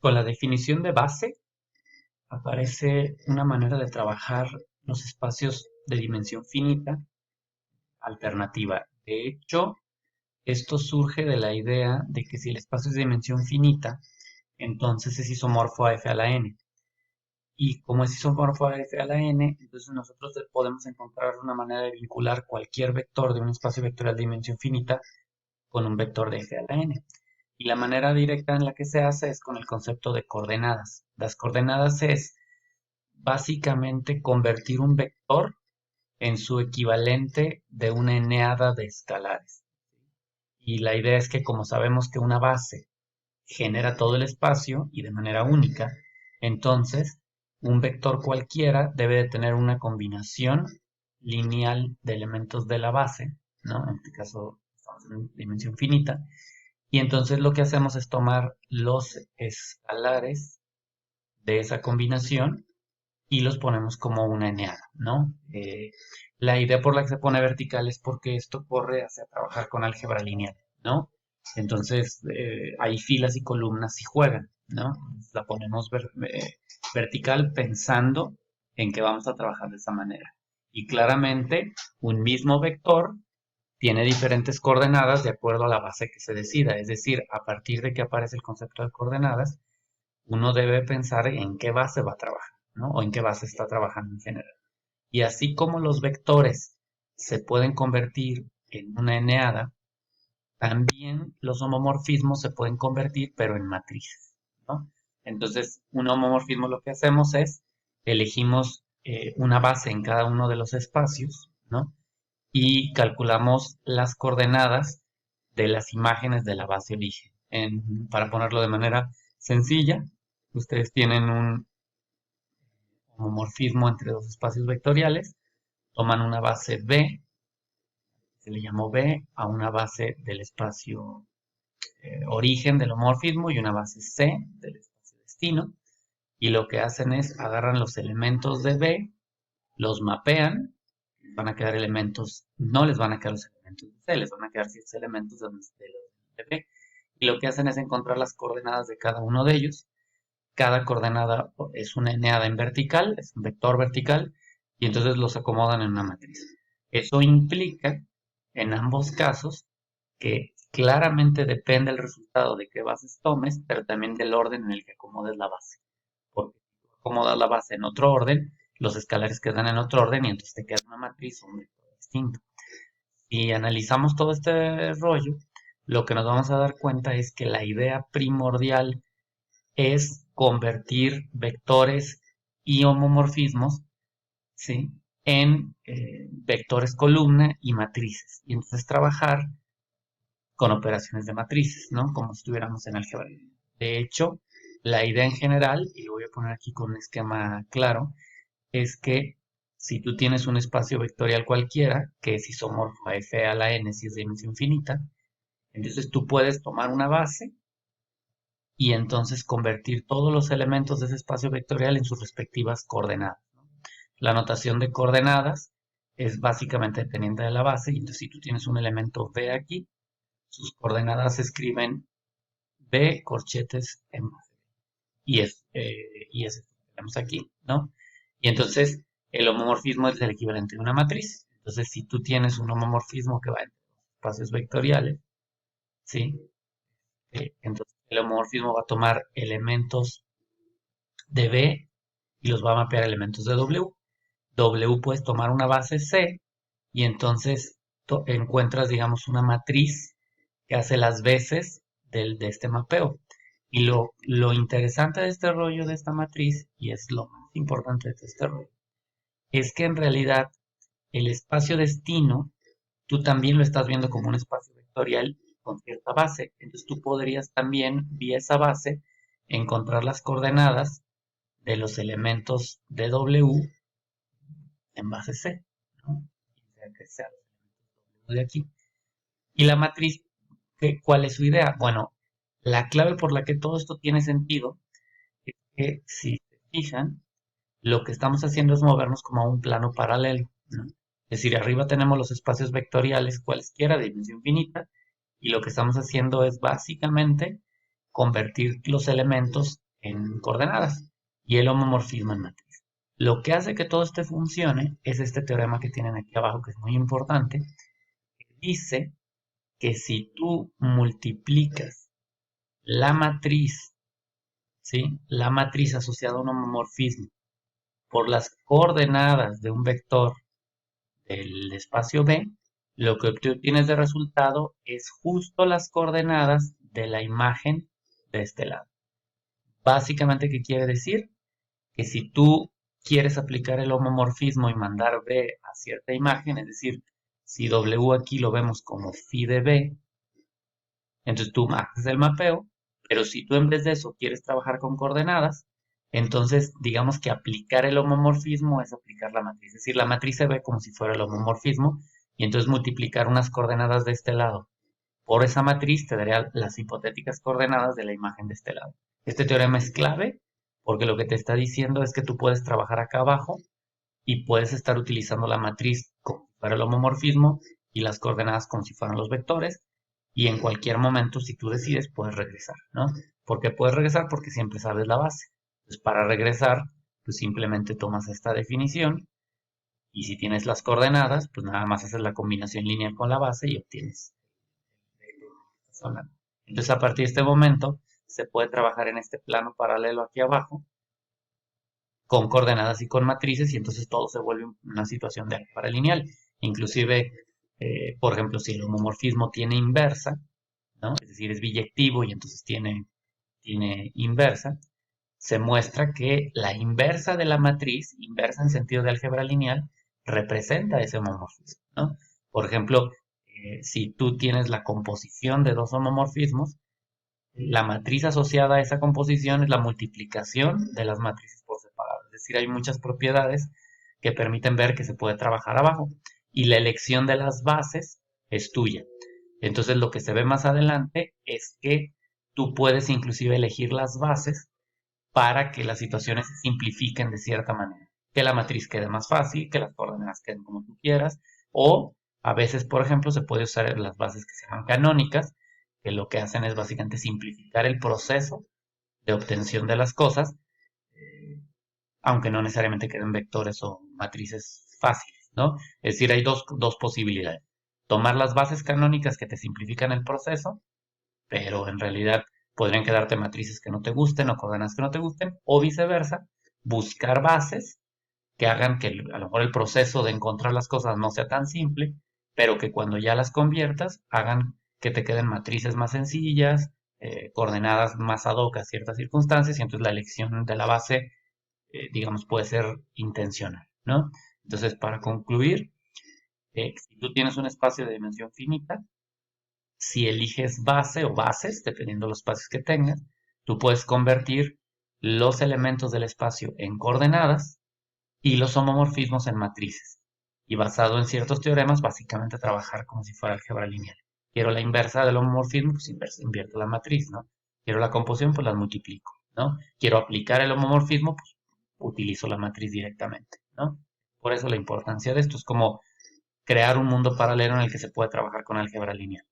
Con la definición de base aparece una manera de trabajar los espacios de dimensión finita alternativa. De hecho, esto surge de la idea de que si el espacio es de dimensión finita, entonces es isomorfo a f a la n. Y como es isomorfo a f a la n, entonces nosotros podemos encontrar una manera de vincular cualquier vector de un espacio vectorial de dimensión finita con un vector de f a la n. Y la manera directa en la que se hace es con el concepto de coordenadas. Las coordenadas es básicamente convertir un vector en su equivalente de una eneada de escalares. Y la idea es que como sabemos que una base genera todo el espacio y de manera única, entonces un vector cualquiera debe de tener una combinación lineal de elementos de la base, ¿no? En este caso estamos en dimensión finita, y entonces lo que hacemos es tomar los escalares de esa combinación y los ponemos como una eneada, ¿no? La idea por la que se pone vertical es porque esto corre hacia trabajar con álgebra lineal, ¿no? Entonces, hay filas y columnas y juegan, ¿no? La ponemos vertical pensando en que vamos a trabajar de esa manera. Y claramente, un mismo vector tiene diferentes coordenadas de acuerdo a la base que se decida. Es decir, a partir de que aparece el concepto de coordenadas, uno debe pensar en qué base va a trabajar, ¿no? O en qué base está trabajando en general. Y así como los vectores se pueden convertir en una eneada, también los homomorfismos se pueden convertir, pero en matrices, ¿no? Entonces, un homomorfismo lo que hacemos es elegimos una base en cada uno de los espacios, ¿no? Y calculamos las coordenadas de las imágenes de la base origen. Para ponerlo de manera sencilla, ustedes tienen un homomorfismo entre dos espacios vectoriales, toman una base B, se le llamó B, a una base del espacio origen del homomorfismo y una base C del espacio destino, y lo que hacen es agarran los elementos de B, los mapean, van a quedar elementos, no les van a quedar los elementos de C, les van a quedar ciertos elementos de B, y lo que hacen es encontrar las coordenadas de cada uno de ellos. Cada coordenada es una eneada en vertical, es un vector vertical, y entonces los acomodan en una matriz. Eso implica, en ambos casos, que claramente depende el resultado de qué bases tomes, pero también del orden en el que acomodes la base. Porque si tú acomodas la base en otro orden, los escalares quedan en otro orden y entonces te queda una matriz o un vector distinto. Si analizamos todo este rollo, lo que nos vamos a dar cuenta es que la idea primordial es convertir vectores y homomorfismos, ¿sí?, en vectores columna y matrices. Y entonces trabajar con operaciones de matrices, ¿no? Como si estuviéramos en álgebra lineal. De hecho, la idea en general, y lo voy a poner aquí con un esquema claro, es que si tú tienes un espacio vectorial cualquiera, que es isomorfo a f a la n si es de dimensión finita, entonces tú puedes tomar una base y entonces convertir todos los elementos de ese espacio vectorial en sus respectivas coordenadas, ¿no? La notación de coordenadas es básicamente dependiente de la base, y entonces si tú tienes un elemento B aquí, sus coordenadas se escriben B corchetes en base. Y es esto que tenemos aquí, ¿no? Y entonces el homomorfismo es el equivalente de una matriz. Entonces si tú tienes un homomorfismo que va entre los espacios vectoriales, ¿sí? Entonces el homomorfismo va a tomar elementos de B y los va a mapear a elementos de W. W puedes tomar una base C y entonces encuentras, digamos, una matriz que hace las veces de este mapeo. Y lo interesante de este rollo, de esta matriz, y es lo más importante de este rollo, es que en realidad el espacio destino, tú también lo estás viendo como un espacio vectorial con cierta base. Entonces tú podrías también, vía esa base, encontrar las coordenadas de los elementos de W en base C, ¿no? Que sea los elementos de aquí. Y la matriz, ¿cuál es su idea? Bueno, la clave por la que todo esto tiene sentido es que si se fijan, lo que estamos haciendo es movernos como a un plano paralelo, ¿no? Es decir, arriba tenemos los espacios vectoriales cualesquiera de dimensión finita, y lo que estamos haciendo es básicamente convertir los elementos en coordenadas y el homomorfismo en matriz. Lo que hace que todo esto funcione es este teorema que tienen aquí abajo, que es muy importante, que dice que si tú multiplicas la matriz, ¿sí? La matriz asociada a un homomorfismo por las coordenadas de un vector del espacio B, lo que obtienes de resultado es justo las coordenadas de la imagen de este lado. Básicamente, ¿qué quiere decir? Que si tú quieres aplicar el homomorfismo y mandar B a cierta imagen, es decir, si W aquí lo vemos como phi de B, entonces tú haces el mapeo, pero si tú en vez de eso quieres trabajar con coordenadas, entonces digamos que aplicar el homomorfismo es aplicar la matriz. Es decir, la matriz se ve como si fuera el homomorfismo y entonces multiplicar unas coordenadas de este lado por esa matriz te daría las hipotéticas coordenadas de la imagen de este lado. Este teorema es clave porque lo que te está diciendo es que tú puedes trabajar acá abajo y puedes estar utilizando la matriz como si fuera el homomorfismo y las coordenadas como si fueran los vectores y en cualquier momento si tú decides puedes regresar, ¿no? ¿Por qué puedes regresar? Porque siempre sabes la base. Entonces para regresar pues simplemente tomas esta definición y si tienes las coordenadas pues nada más haces la combinación lineal con la base y obtienes zona. Entonces, a partir de este momento, se puede trabajar en este plano paralelo aquí abajo, con coordenadas y con matrices, y entonces todo se vuelve una situación de álgebra lineal. Inclusive, por ejemplo, si el homomorfismo tiene inversa, ¿no? Es decir, es biyectivo y entonces tiene inversa, se muestra que la inversa de la matriz, inversa en sentido de álgebra lineal, representa ese homomorfismo, ¿no? Por ejemplo, si tú tienes la composición de dos homomorfismos, la matriz asociada a esa composición es la multiplicación de las matrices por separado. Es decir, hay muchas propiedades que permiten ver que se puede trabajar abajo. Y la elección de las bases es tuya. Entonces lo que se ve más adelante es que tú puedes inclusive elegir las bases para que las situaciones se simplifiquen de cierta manera. Que la matriz quede más fácil, que las coordenadas queden como tú quieras. O a veces, por ejemplo, se puede usar las bases que se llaman canónicas, que lo que hacen es básicamente simplificar el proceso de obtención de las cosas, aunque no necesariamente queden vectores o matrices fáciles, ¿no? Es decir, hay dos posibilidades. Tomar las bases canónicas que te simplifican el proceso, pero en realidad podrían quedarte matrices que no te gusten o coordenadas que no te gusten, o viceversa, buscar bases que hagan que a lo mejor el proceso de encontrar las cosas no sea tan simple, pero que cuando ya las conviertas hagan que te queden matrices más sencillas, coordenadas más ad hoc a ciertas circunstancias, y entonces la elección de la base, digamos, puede ser intencional, ¿no? Entonces, para concluir, si tú tienes un espacio de dimensión finita, si eliges base o bases, dependiendo de los espacios que tengas, tú puedes convertir los elementos del espacio en coordenadas y los homomorfismos en matrices. Y basado en ciertos teoremas, básicamente trabajar como si fuera álgebra lineal. Quiero la inversa del homomorfismo, pues invierto la matriz, ¿no? Quiero la composición, pues las multiplico, ¿no? Quiero aplicar el homomorfismo, pues utilizo la matriz directamente, ¿no? Por eso la importancia de esto es como crear un mundo paralelo en el que se puede trabajar con álgebra lineal.